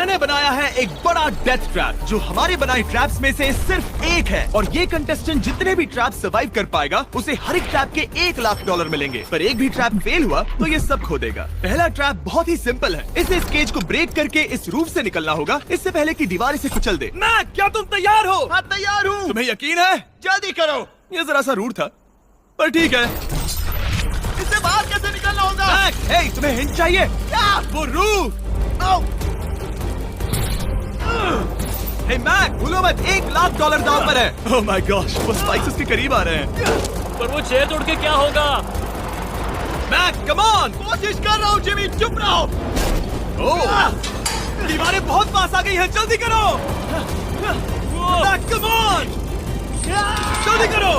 मैंने बनाया है एक बड़ा डेथ ट्रैप जो हमारे बनाए ट्रैप्स में से सिर्फ एक है, और ये कंटेस्टेंट जितने भी ट्रैप सर्वाइव कर पाएगा उसे हर एक ट्रैप के $1 लाख मिलेंगे। पर एक भी ट्रैप फेल हुआ तो ये सब खो देगा। पहला ट्रैप बहुत ही सिंपल है, इसे इस केज को ब्रेक करके इस रूफ से निकलना होगा इससे पहले कि दीवार इसे कुचल दे। मैक, क्या तुम तैयार हो? हाँ, तैयार हूँ। तुम्हें यकीन है? जल्दी करो। ये जरा सा रूड था पर ठीक है। इससे बाहर कैसे निकलना होगा? मैक, हे, तुम्हें हिंट चाहिए? क्या? वो रूफ। हे मैक, भूलो मत, $1 लाख दांव पर है। ओह माय गॉश, वो स्पाइक्स के करीब आ रहे हैं। पर वो चेयर तोड़ के क्या होगा? Mac, come on. कोशिश कर रहा हूँ जिमी, चुप रहो। ओह, दीवारें बहुत पास आ गई हैं, जल्दी करो। मैक, कम ऑन, जल्दी करो।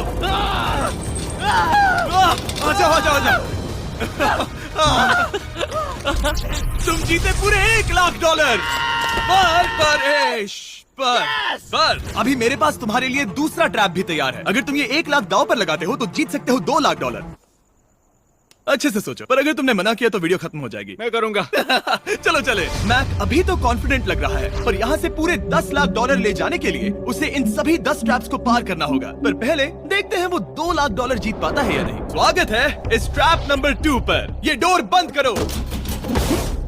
आ जाओ। तुम जीते पूरे $1 लाख। पर अभी मेरे पास तुम्हारे लिए दूसरा ट्रैप भी तैयार है। अगर तुम ये $1 लाख दांव पर लगाते हो तो जीत सकते हो $2 लाख। अच्छे से सोचो, पर अगर तुमने मना किया तो वीडियो खत्म हो जाएगी। मैं करूंगा। चलो चले। मैक अभी तो कॉन्फिडेंट लग रहा है, पर यहाँ से पूरे $10 लाख ले जाने के लिए उसे इन सभी 10 ट्रैप्स को पार करना होगा। पर पहले देखते हैं वो $2 लाख जीत पाता है या नहीं। स्वागत है इस ट्रैप नंबर 2 पर। ये डोर बंद करो।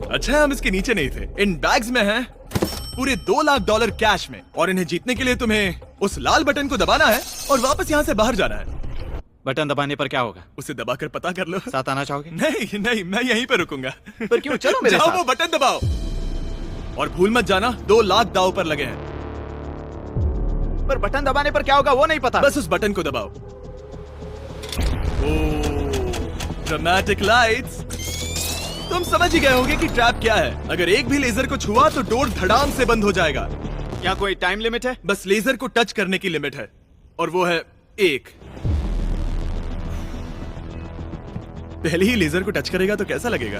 अच्छा है हम इसके नीचे नहीं थे। इन बैग्स में है पूरे $2 लाख कैश में, और इन्हें जीतने के लिए तुम्हें उस लाल बटन को दबाना है और वापस यहाँ से बाहर जाना है। बटन दबाने पर क्या होगा? उसे दबाकर पता कर लो। साथ आना चाहोगे? नहीं, मैं यहीं पे रुकूंगा। पर क्यों? चलो मेरे जाओ, साथ। वो बटन दबाओ और भूल मत जाना $2 लाख दांव पर लगे हैं। पर बटन दबाने पर क्या होगा वो नहीं पता। बस उस बटन को दबाओ। Dramatic lights. तुम समझ ही गए होंगे कि ट्रैप क्या है। अगर एक भी लेजर को छुआ तो डोर धड़ाम से बंद हो जाएगा। यहाँ कोई टाइम लिमिट है? बस लेजर को टच करने की लिमिट है, और वो है 1। पहले ही लेजर को टच करेगा तो कैसा लगेगा?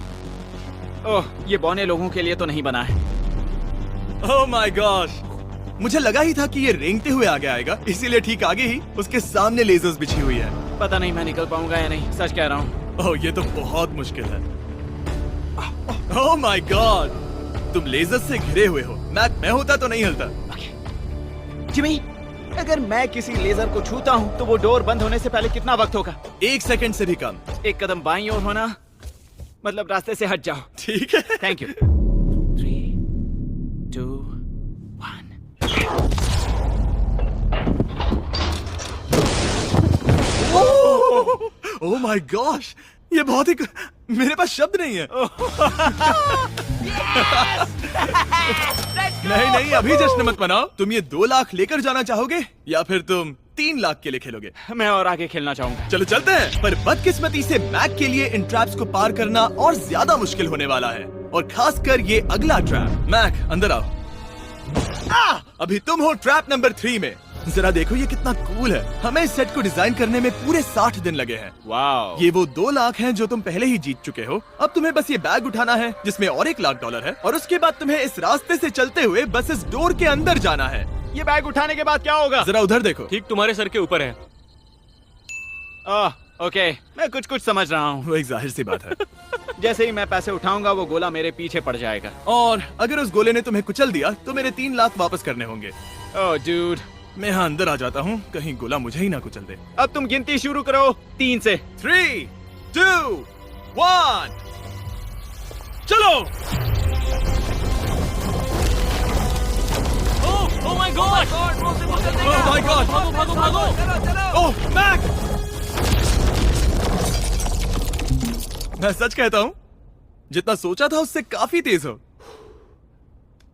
ओह, ये बौने लोगों के लिए तो नहीं बना है। ओह माय गॉश, मुझे लगा ही था कि ये रेंगते हुए आगे आएगा, इसीलिए ठीक आगे ही उसके सामने लेजर्स बिछी हुई है। पता नहीं मैं निकल पाऊंगा या नहीं, सच कह रहा हूँ। ओह, ये तो बहुत मुश्किल है। ओह माय गॉड, तुम लेजर से घिरे हुए हो। मैं होता तो नहीं हिलता। जिमी, अगर मैं किसी लेजर को छूता हूँ तो वो डोर बंद होने से पहले कितना वक्त होगा? 1 सेकंड से भी कम। एक कदम बाईं ओर होना, मतलब रास्ते से हट जाओ। ठीक है। Thank you. 3, 2, 1। Oh my gosh, ये बहुत ही मेरे पास शब्द नहीं है। नहीं, अभी जश्न मत मनाओ। तुम ये 2 लाख लेकर जाना चाहोगे या फिर तुम 3 लाख के लिए खेलोगे? मैं और आगे खेलना चाहूंगा। चलो चलते हैं। पर बदकिस्मती से मैक के लिए इन ट्रैप्स को पार करना और ज्यादा मुश्किल होने वाला है, और खासकर ये अगला ट्रैप। मैक, अंदर आओ। अभी तुम हो ट्रैप नंबर 3 में। जरा देखो ये कितना कूल है। हमें इस सेट को डिजाइन करने में पूरे 60 दिन लगे हैं। वाओ। ये वो 2 लाख हैं जो तुम पहले ही जीत चुके हो। अब तुम्हें बस ये बैग उठाना है जिसमें और $1 लाख है, और उसके बाद तुम्हें इस रास्ते से चलते हुए बस इस डोर के अंदर जाना है। ये बैग उठाने के बाद क्या होगा? जरा उधर देखो। ठीक तुम्हारे सर के ऊपर है। ओके, मैं कुछ समझ रहा हूँ। वो एक जाहिर सी बात है। जैसे ही मैं पैसे उठाऊंगा वो गोला मेरे पीछे पड़ जाएगा। और अगर उस गोले ने तुम्हें कुचल दिया तो मेरे 3 लाख वापस करने होंगे। ओह डूड, मैं यहाँ अंदर आ जाता हूँ, कहीं गोला मुझे ही ना कुचल दे। अब तुम गिनती शुरू करो 3 से। 3, 2, 1, चलो। Oh my God! Oh my God! भागो! ओह मैक! मैं सच कहता हूँ, जितना सोचा था उससे काफी तेज हो।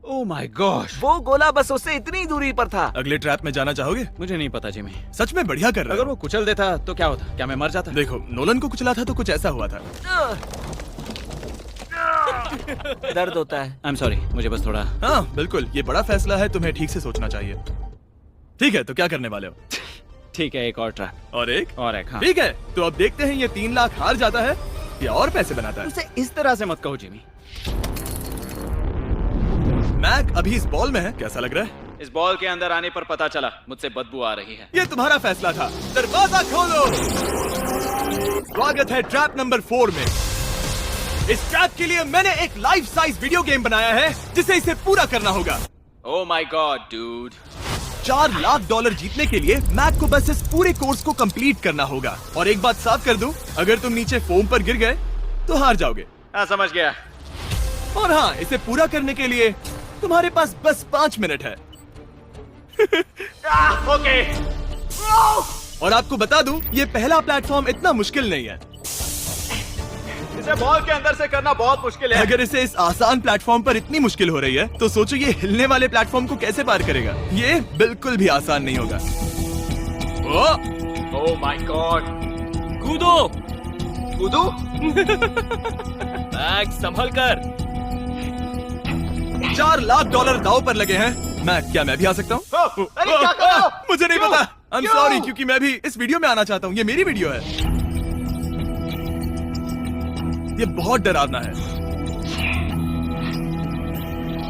ओह माय गॉश, वो गोला बस उससे इतनी दूरी पर था। अगले ट्रैप में जाना चाहोगे? मुझे नहीं पता जिमी। सच में बढ़िया कर रहा अगर है। वो कुचल देता तो क्या होता? क्या मैं मर जाता? देखो, नोलन को कुचला था तो कुछ ऐसा हुआ था। दर्द होता है। आई एम सॉरी, मुझे बस थोड़ा। हाँ बिल्कुल, ये बड़ा फैसला है, तुम्हें ठीक से सोचना चाहिए। ठीक है, तो क्या करने वाले हो? ठीक है, एक और ट्रैप। और एक? हाँ। ठीक है, तो अब देखते हैं ये 3 लाख हार जाता है या और पैसे बनाता है। उसे इस तरह से मत कहो जिमी। मैक अभी इस बॉल में है, कैसा लग रहा है? इस बॉल के अंदर आने पर पता चला मुझसे बदबू आ रही है। ये तुम्हारा फैसला था। दरवाजा खोलो। स्वागत है ट्रैप नंबर 4 में। इस ट्रैप के लिए मैंने एक लाइफ साइज वीडियो गेम बनाया है जिसे इसे पूरा करना होगा। Oh my God dude. $4 lakh जीतने के लिए मैक को बस इस पूरे कोर्स को कंप्लीट करना होगा। और एक बात साफ कर दूं, अगर तुम नीचे फोम पर गिर गए तो हार जाओगे। हाँ समझ गया। और हाँ, इसे पूरा करने के लिए तुम्हारे पास बस 5 मिनट है। ओके। और आपको बता दूं, ये पहला प्लेटफॉर्म इतना मुश्किल नहीं है। इसे बॉल के अंदर से करना बहुत मुश्किल है। अगर इसे इस आसान प्लेटफॉर्म पर इतनी मुश्किल हो रही है तो सोचो ये हिलने वाले प्लेटफॉर्म को कैसे पार करेगा। ये बिल्कुल भी आसान नहीं होगा। Oh my God. कूदो। कूदू? मैक संभल कर। $4 लाख दाव पर लगे हैं। क्या मैं भी आ सकता हूँ? अरे क्या कर रहे हो? मुझे नहीं क्यों? पता। आई एम क्यों? सॉरी, क्योंकि मैं भी इस वीडियो में आना चाहता हूँ। ये मेरी वीडियो है। ये बहुत डरावना है।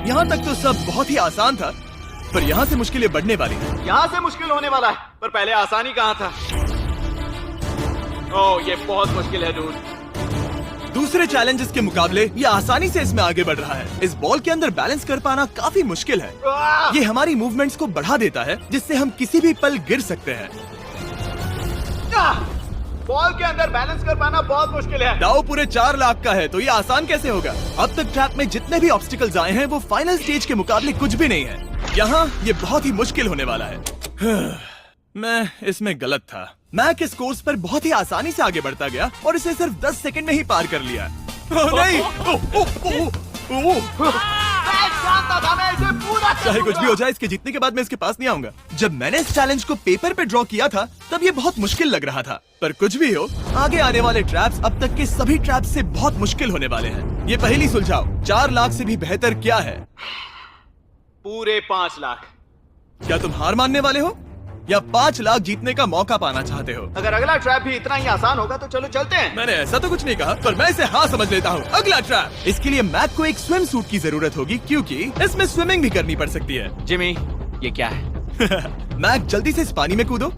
यहाँ तक तो सब बहुत ही आसान था, पर यहाँ से मुश्किलें बढ़ने वाली हैं। यहाँ से मुश्किल होने वाला है, पर पहले आसानी कहाँ था? ओह ये बहुत मुश्किल है डूड। दूसरे चैलेंजेस के मुकाबले ये आसानी से इसमें आगे बढ़ रहा है। इस बॉल के अंदर बैलेंस कर पाना काफी मुश्किल है। ये हमारी मूवमेंट्स को बढ़ा देता है, जिससे हम किसी भी पल गिर सकते हैं। बॉल के अंदर बैलेंस कर पाना बहुत मुश्किल है। दाव पूरे 4 लाख का है, तो ये आसान कैसे होगा? अब तक ट्रैक में जितने भी ऑब्स्टिकल्स आए हैं वो फाइनल स्टेज के मुकाबले कुछ भी नहीं है। यहाँ ये बहुत ही मुश्किल होने वाला है। मैं इसमें गलत था। मैक इस कोर्स पर बहुत ही आसानी से आगे बढ़ता गया और इसे सिर्फ 10 सेकंड में ही पार कर लिया। नहीं! मैं जानता था मैं इसे पूरा चाहे कुछ भी करूंगा। हो जाए, इसके जीतने के बाद मैं इसके पास नहीं आऊंगा। जब मैंने इस चैलेंज को पेपर पे ड्रॉ किया था तब ये बहुत मुश्किल लग रहा था, पर कुछ भी हो, आगे आने वाले ट्रैप्स अब तक के सभी ट्रैप्स से बहुत मुश्किल होने वाले हैं। ये पहली सुलझाओ, 4 लाख से भी बेहतर क्या है? पूरे 5 लाख। क्या तुम हार मानने वाले हो या 5 लाख जीतने का मौका पाना चाहते हो? अगर अगला ट्रैप भी इतना ही आसान होगा तो चलो चलते हैं। मैंने ऐसा तो कुछ नहीं कहा, पर मैं इसे हाँ समझ लेता हूँ। अगला ट्रैप। इसके लिए मैक को एक स्विम सूट की जरूरत होगी, क्योंकि इसमें स्विमिंग भी करनी पड़ सकती है। जिमी ये क्या है? मैक जल्दी से इस पानी में कूदो।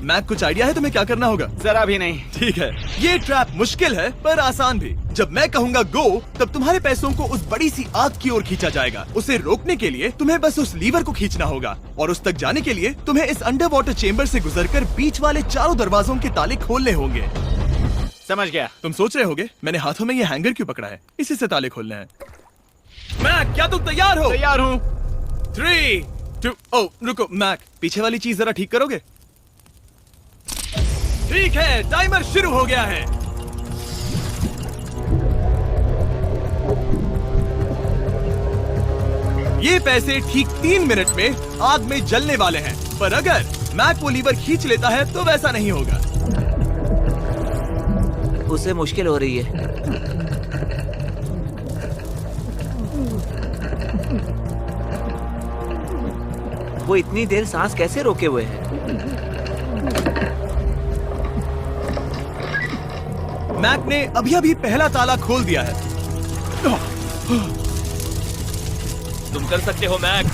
मैक कुछ आइडिया है तुम्हें क्या करना होगा? जरा भी नहीं। ठीक है, ये ट्रैप मुश्किल है पर आसान भी। जब मैं कहूँगा गो, तब तुम्हारे पैसों को उस बड़ी सी आग की ओर खींचा जाएगा। उसे रोकने के लिए तुम्हें बस उस लीवर को खींचना होगा, और उस तक जाने के लिए तुम्हें इस अंडर वाटर चेम्बर से गुजरकर बीच वाले चारों दरवाजों के ताले खोलने होंगे। समझ गया। तुम सोच रहे होगे मैंने हाथों में ये हैंगर क्यों पकड़ा है? इसी से ताले खोलने हैं। मैक, क्या तुम तैयार हो? तैयार हूँ। 3, 2, ओ रुको मैक, पीछे वाली चीज जरा ठीक करोगे? ठीक है, टाइमर शुरू हो गया है। ये पैसे ठीक 3 मिनट में आग में जलने वाले हैं, पर अगर मैक वो लीवर खींच लेता है तो वैसा नहीं होगा। उसे मुश्किल हो रही है। वो इतनी देर सांस कैसे रोके हुए है? मैक ने अभी पहला ताला खोल दिया है। तुम कर सकते हो मैक।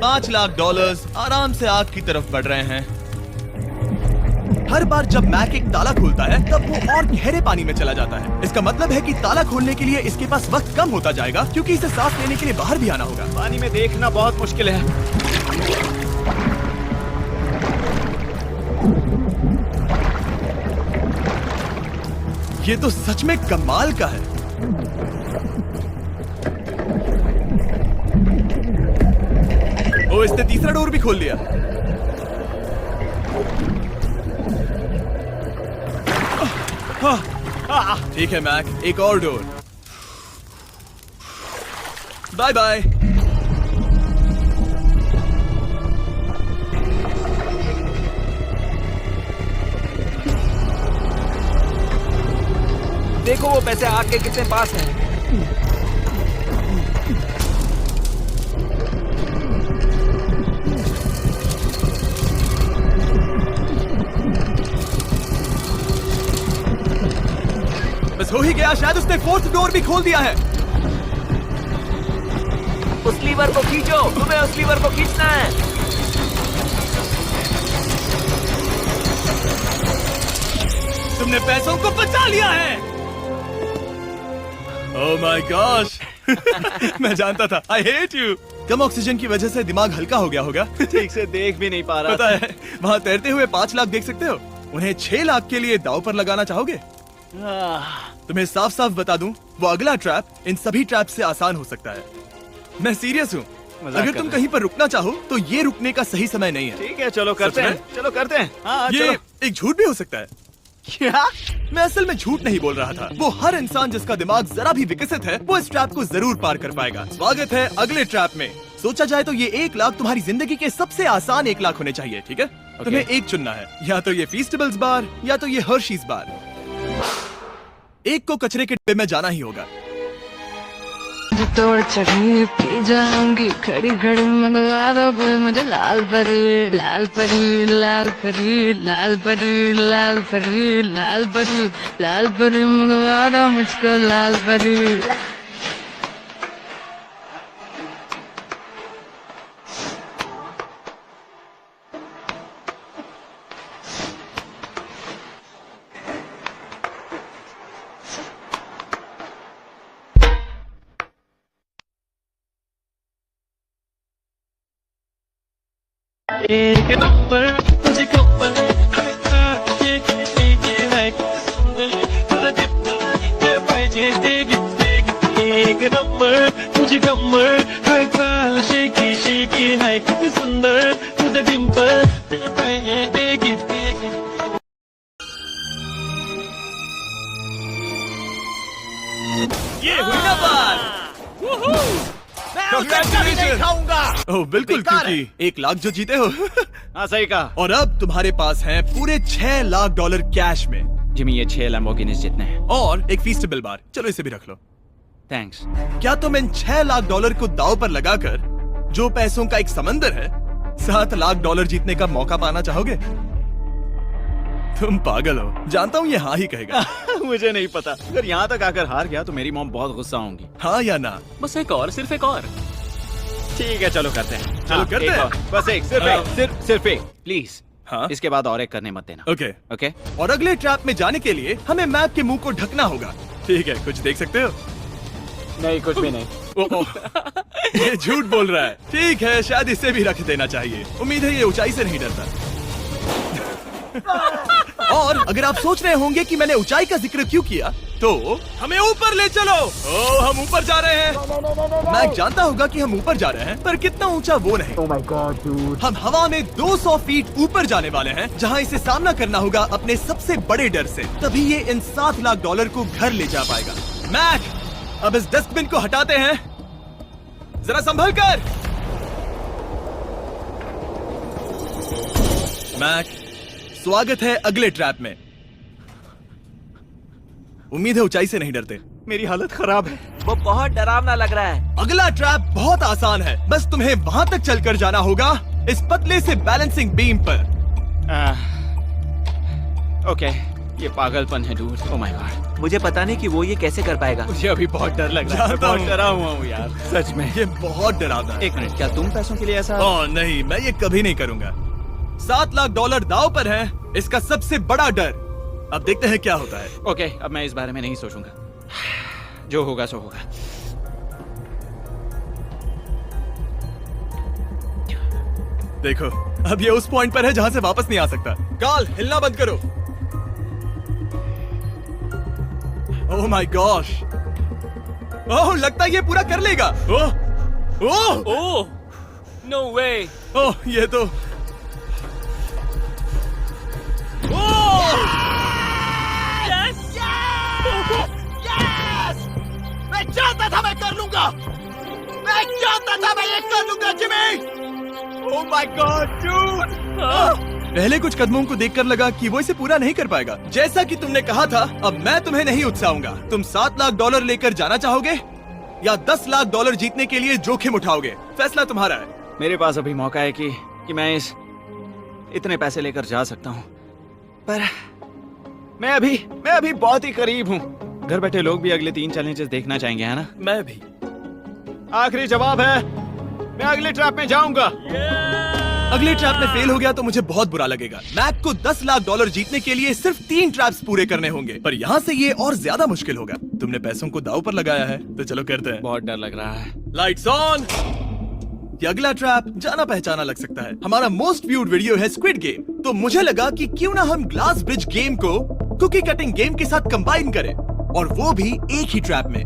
$5 लाख आराम से आग की तरफ बढ़ रहे हैं। हर बार जब मैक एक ताला खोलता है तब वो और गहरे पानी में चला जाता है। इसका मतलब है कि ताला खोलने के लिए इसके पास वक्त कम होता जाएगा, क्योंकि इसे सांस लेने के लिए बाहर भी आना होगा। पानी में देखना बहुत मुश्किल है। ये तो सच में कमाल का है। ओ, इसने तीसरा डोर भी खोल लिया। ठीक है मैक, एक और डोर। Bye bye. देखो वो पैसे आग के कितने पास हैं। बस हो ही गया, शायद उसने 4th डोर भी खोल दिया है। उस लीवर को खींचो, तुम्हें उस लीवर को खींचना है। तुमने पैसों को बचा लिया है। ओह माय गॉश। मैं जानता था। I hate you. Come oxygen की वजह से दिमाग हल्का हो गया होगा। ठीक से देख भी नहीं पा रहा पता है, वहाँ तैरते हुए 5 लाख देख सकते हो। उन्हें 6 लाख के लिए दांव पर लगाना चाहोगे? तुम्हें साफ साफ बता दूं, वो अगला ट्रैप इन सभी ट्रैप से आसान हो सकता है। मैं सीरियस हूँ। मजाक अगर कर तुम रहे कहीं पर रुकना चाहो तो ये रुकने का सही समय नहीं है। ठीक है, चलो करते सच हैं। में? चलो करते हैं। हाँ, ये चलो। एक झूठ भी हो सकता है। क्या? मैं असल में झूठ नहीं बोल रहा था। वो हर इंसान जिसका दिमाग जरा भी विकसित है, वो इस ट्रैप को जरूर पार कर पाएगा। स्वागत है अगले ट्रैप में। सोचा जाए तो ये 1 लाख तुम्हारी जिंदगी के सबसे आसान 1 लाख होने चाहिए, ठीक है? तुम्हें एक चुनना है, या तो ये फीस्टेबल्स बार या तो ये हर्शीज बार। एक को कचरे के डिब्बे में जाना ही होगा। तोड़ चढ़ी पी जाऊंगी खड़ी खड़ी मंगवा दो कोई मुझे लाल परी लाल परी लाल परी लाल परी लाल परी लाल परी लाल परी मंगवा दो मुझको लाल परी। एक नंबर तुझे कपल एक नंबर तुझे कमर शेकी शेकी है किती सुंदर तुझं डिंपल ये हुई ना बात। नहीं खाऊंगा। ओह बिल्कुल, बेकार है। क्योंकि 1 लाख जो जीते हो। हाँ, सही कहा। और अब तुम्हारे पास है पूरे 6 लाख डॉलर कैश में, जिमी, ये 6 लैम्बोर्गिनीज जितने हैं। और एक फीस्टेबल बार। चलो इसे भी रख लो। थैंक्स। क्या तुम इन 6 लाख डॉलर को दांव पर लगाकर, जो पैसों का एक समंदर है, 7 लाख डॉलर जीतने का मौका पाना चाहोगे? तुम पागल हो। जानता हूँ ये हाँ ही कहेगा। मुझे नहीं पता। अगर यहाँ तक आकर हार गया तो मेरी मॉम बहुत गुस्सा होंगी। हाँ या ना? बस एक और, सिर्फ एक और। ठीक है, चलो करते हैं। चलो करते एक हैं। और, बस एक, सिर्फ एक, सिर्फ एक, प्लीज। हाँ? इसके बाद और एक करने मत देना। ओके। ओके? और अगले ट्रैप में जाने के लिए हमें मैप के मुंह को ढकना होगा। ठीक है, कुछ देख सकते हो? नहीं, कुछ भी नहीं। ये झूठ बोल रहा है। ठीक है, शायद इसे भी रख देना चाहिए। उम्मीद है ये ऊंचाई से नहीं डरता। और अगर आप सोच रहे होंगे कि मैंने ऊंचाई का जिक्र क्यों किया, तो हमें ऊपर ले चलो। ओह, हम ऊपर जा रहे हैं। मैं जानता होगा कि हम ऊपर जा रहे हैं, पर कितना ऊंचा वो नहीं। Oh my God, dude. हम हवा में 200 फीट ऊपर जाने वाले हैं, जहां इसे सामना करना होगा अपने सबसे बड़े डर से। तभी ये इन 7 लाख डॉलर को घर ले जा पाएगा। मैक, अब इस डस्टबिन को हटाते हैं। जरा संभल कर। मैक, स्वागत है अगले ट्रैप में। उम्मीद है ऊंचाई से नहीं डरते। मेरी हालत खराब है। वो बहुत डरावना लग रहा है। अगला ट्रैप बहुत आसान है। बस तुम्हें वहां तक चलकर जाना होगा, इस पतले से बैलेंसिंग बीम पर। ओके, ये पागलपन है डूड। ओह माय गॉड, मुझे पता नहीं कि वो ये कैसे कर पाएगा। मुझे अभी बहुत डर लग रहा है। जानता बहुत हूँ। डरा हुआ हूँ यार, सच में। ये बहुत डरावना है। एक मिनट, क्या तुम पैसों के लिए ऐसा? ओह नहीं, मैं ये कभी नहीं करूंगा। 7 लाख डॉलर दांव पर है, इसका सबसे बड़ा डर। अब देखते हैं क्या होता है। ओके, अब मैं इस बारे में नहीं सोचूंगा। जो होगा सो होगा। देखो, अब ये उस पॉइंट पर है जहां से वापस नहीं आ सकता। काल, हिलना बंद करो। ओह माय गॉश। ओह, लगता है ये पूरा कर लेगा। ओह ओह ओह, नो वे। ओह, ये तो मैं चाहता था मैं कर लूंगा। मैं चाहता था मैं ये कर लूंगा, Jimmy. Oh my God, dude. पहले कुछ कदमों को देखकर लगा कि वो इसे पूरा नहीं कर पाएगा। जैसा कि तुमने कहा था, अब मैं तुम्हें नहीं उकसाऊंगा। तुम 7 लाख डॉलर लेकर जाना चाहोगे या 10 लाख डॉलर जीतने के लिए जोखिम उठाओगे? फैसला तुम्हारा है। मेरे पास अभी मौका है कि मैं इतने पैसे लेकर जा सकता हूँ, पर मैं अभी बहुत ही करीब हूँ। घर बैठे लोग भी अगले 3 चैलेंजेस देखना चाहेंगे, है ना? मैं भी। आखिरी जवाब है, मैं अगले ट्रैप में जाऊंगा। अगले ट्रैप में फेल हो गया तो मुझे बहुत बुरा लगेगा। मैक को 10 लाख डॉलर जीतने के लिए सिर्फ 3 ट्रैप्स पूरे करने होंगे, पर यहाँ से ये और ज्यादा मुश्किल होगा। तुमने पैसों को दांव पर लगाया है, तो चलो करते हैं। बहुत डर लग रहा है। Lights on. ये अगला ट्रैप जाना पहचाना लग सकता है। हमारा मोस्ट व्यूड वीडियो है स्क्विड गेम, तो मुझे लगा कि क्यों ना हम ग्लास ब्रिज गेम को कुकी कटिंग गेम के साथ कंबाइन करें, और वो भी एक ही ट्रैप में।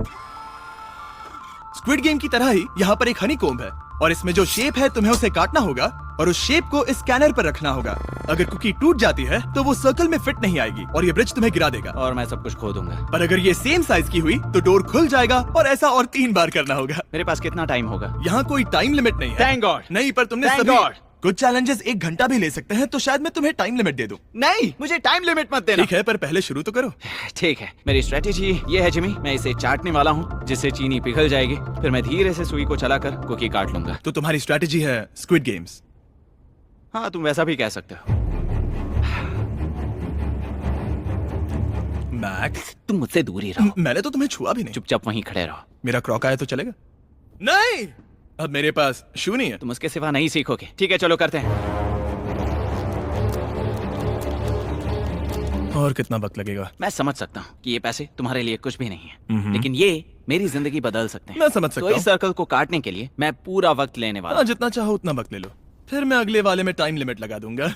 स्क्विड गेम की तरह ही यहाँ पर एक हनीकॉम्ब है, और इसमें जो शेप है तुम्हें उसे काटना होगा और उस शेप को इस स्कैनर पर रखना होगा। अगर कुकी टूट जाती है तो वो सर्कल में फिट नहीं आएगी और ये ब्रिज तुम्हें गिरा देगा। और मैं सब कुछ खो दूंगा। पर अगर ये सेम साइज की हुई तो डोर खुल जाएगा, और ऐसा और 3 बार करना होगा। मेरे पास कितना टाइम होगा? यहाँ कोई टाइम लिमिट नहीं है। Thank God. नहीं, पर तुमने Thank सभी God. कुछ चैलेंजेस 1 घंटा भी ले सकते हैं, तो शायद मैं तुम्हें टाइम लिमिट दे दूं। नहीं, मुझे टाइम लिमिट मत देना। ठीक है, पर पहले शुरू तो करो। ठीक है, मेरी स्ट्रेटेजी ये है जिमी, मैं इसे चाटने वाला हूँ जिससे चीनी पिघल जाएगी, फिर मैं धीरे से सुई को चलाकर कुकी काट लूंगा। तो तुम्हारी स्ट्रेटेजी है स्क्विड गेम्स। हाँ, तुम वैसा भी कह सकते हो। मैक, तुम मुझसे दूर ही रहो। मैंने तो तुम्हें छुआ भी नहीं। चुपचाप वहीं खड़े रहो। मेरा क्रॉक आया तो चलेगा? नहीं, अब मेरे पास शू नहीं है। तुम उसके सिवा नहीं सीखोगे। ठीक है, चलो करते हैं। और कितना वक्त लगेगा? मैं समझ सकता हूँ कि ये पैसे तुम्हारे लिए कुछ भी नहीं है, लेकिन ये मेरी जिंदगी बदल सकते हैं। मैं समझ सकता तो इस हूँ। सर्कल को काटने के लिए मैं पूरा वक्त लेने वाला हाँ, हूँ। जितना चाहो उतना वक्त ले लो, फिर मैं अगले वाले में टाइम लिमिट लगा दूंगा।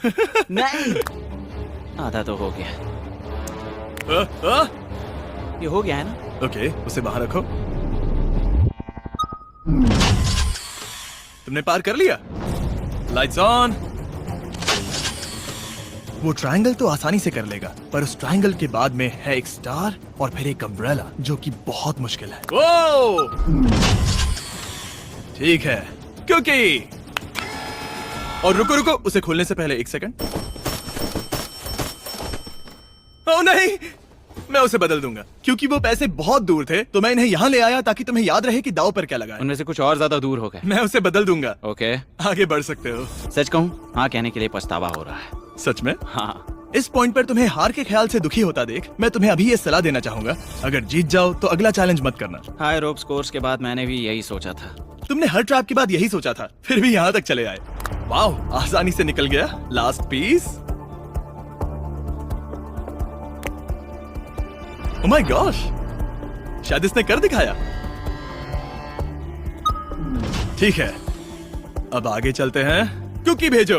नहीं, आधा तो हो गया। ये हो गया है ना? ओके, उसे बाहर रखो। तुमने पार कर लिया। Lights on. वो ट्रायंगल तो आसानी से कर लेगा, पर उस ट्रायंगल के बाद में है एक स्टार और फिर एक अम्ब्रेला, जो कि बहुत मुश्किल है। ओ! ठीक है, क्योंकि और रुको रुको, उसे खोलने से पहले 1 सेकंड। ओह नहीं, मैं उसे बदल दूंगा, क्योंकि वो पैसे बहुत दूर थे, तो मैं इन्हें यहाँ ले आया ताकि तुम्हें याद रहे कि दाव पर क्या लगा है। उनमें से कुछ और ज्यादा दूर हो गए। मैं उसे बदल दूंगा। ओके, आगे बढ़ सकते हो। सच कहूँ, हाँ कहने के लिए पछतावा हो रहा है। सच में? हाँ। इस पॉइंट पर तुम्हें हार के ख्याल से दुखी होता देख, मैं तुम्हें अभी ये सलाह देना चाहूंगा, अगर जीत जाओ तो अगला चैलेंज मत करना। हाई रोप्स कोर्स के बाद मैंने भी यही सोचा था। तुमने हर ट्रैप के बाद यही सोचा था, फिर भी यहाँ तक चले आए। वाह, आसानी से निकल गया। Last piece. Oh my gosh, शायद इसने कर दिखाया। ठीक है, अब आगे चलते हैं। कुकी भेजो।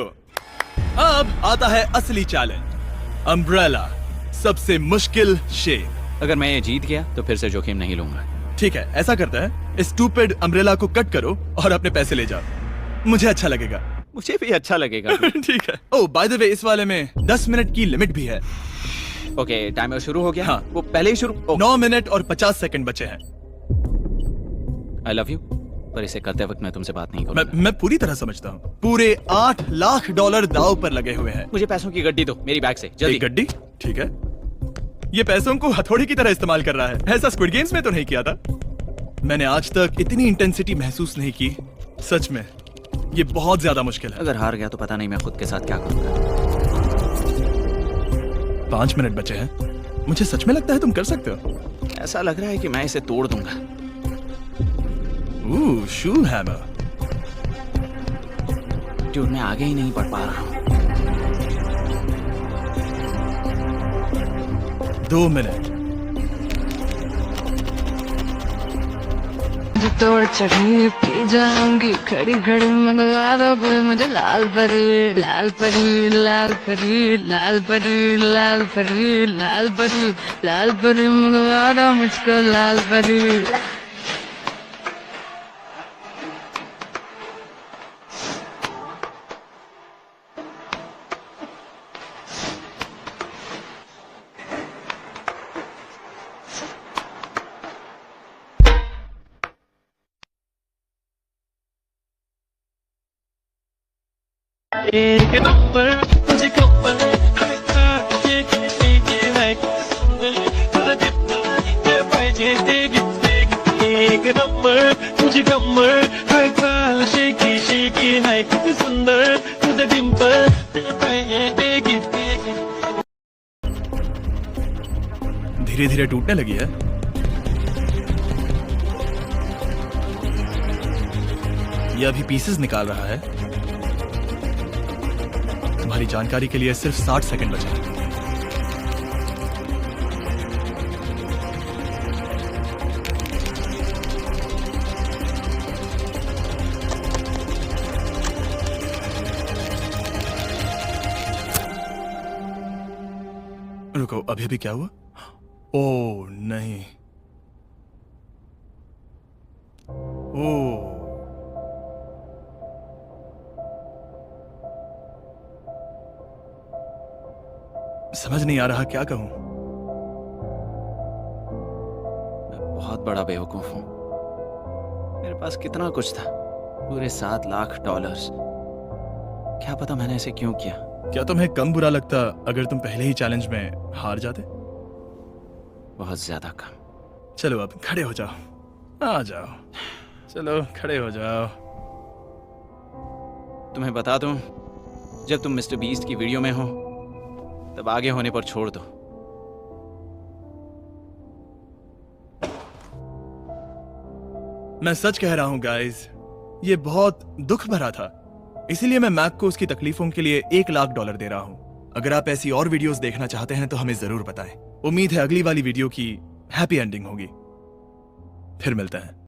अब आता है असली चैलेंज, अम्ब्रेला, सबसे मुश्किल शेप। अगर मैं ये जीत गया तो फिर से जोखिम नहीं लूंगा। ठीक है, ऐसा करते हैं, इस स्टूपिड अम्ब्रेला को कट करो और अपने पैसे ले जाओ। मुझे अच्छा लगेगा। मुझे भी अच्छा लगेगा। ठीक है। ओह, बाय द वे, इस वाले में 10 मिनट की लिमिट भी है। ओके, टाइमर शुरू हो गया। हाँ। वो पहले ही शुरू। 9 मिनट और 50 सेकंड बचे हैं। आई लव यू, पर इसे करते वक्त मैं तुमसे बात नहीं मैं करूंगा। मैं पूरी तरह समझता हूँ। पूरे 8 लाख डॉलर दाव पर लगे हुए हैं। मुझे पैसों की गड्डी दो मेरी बैग से, जल्दी। एक गड्डी? ठीक है। ये पैसों को हथौड़ी की तरह इस्तेमाल कर रहा है। ऐसा स्क्विड गेम्स में तो नहीं किया था। मैंने आज तक इतनी इंटेंसिटी महसूस नहीं की। सच में, ये बहुत ज्यादा मुश्किल है। अगर हार गया तो पता नहीं मैं खुद के साथ क्या करूंगा। 5 मिनट बचे हैं। मुझे सच में लगता है तुम कर सकते हो। ऐसा लग रहा है कि मैं इसे तोड़ दूंगा। शू हैमर। ड्यूड, मैं आगे ही नहीं बढ़ पा रहा हूँ। 2 मिनट। तोड़ चढ़ी पी जाऊंगी खड़ी खड़ी मंगवा दो कोई मुझे लाल परी लाल परी लाल परी लाल परी लाल परी लाल परी लाल परी मंगवा दो मुझको लाल परी। एक नंबर मुझे कमर ये है सुंदर तुझे दिल ये पाहिजे एक नंबर मुझे कमर हर बाल शेकी शेकी है सुंदर तुझे डिंपल धीरे धीरे टूटने लगी है। ये अभी पीसेस निकाल रहा है। तुम्हारी जानकारी के लिए सिर्फ 60 सेकंड बचे हैं। रुको, अभी अभी क्या हुआ? ओ नहीं, ओ समझ नहीं आ रहा क्या कहूं। मैं बहुत बड़ा बेवकूफ हूं। मेरे पास कितना कुछ था, पूरे $7 लाख। क्या पता मैंने ऐसे क्यों किया। क्या तुम्हें कम बुरा लगता अगर तुम पहले ही चैलेंज में हार जाते? बहुत ज्यादा कम। चलो अब खड़े हो जाओ, आ जाओ, चलो खड़े हो जाओ। तुम्हें बता दूं, जब तुम मिस्टर बीस्ट की वीडियो में हो तब आगे होने पर छोड़ दो। मैं सच कह रहा हूं गाइस, ये बहुत दुख भरा था, इसीलिए मैं मैक को उसकी तकलीफों के लिए $1 लाख दे रहा हूं। अगर आप ऐसी और वीडियोस देखना चाहते हैं तो हमें जरूर बताएं। उम्मीद है अगली वाली वीडियो की हैप्पी एंडिंग होगी। फिर मिलते हैं।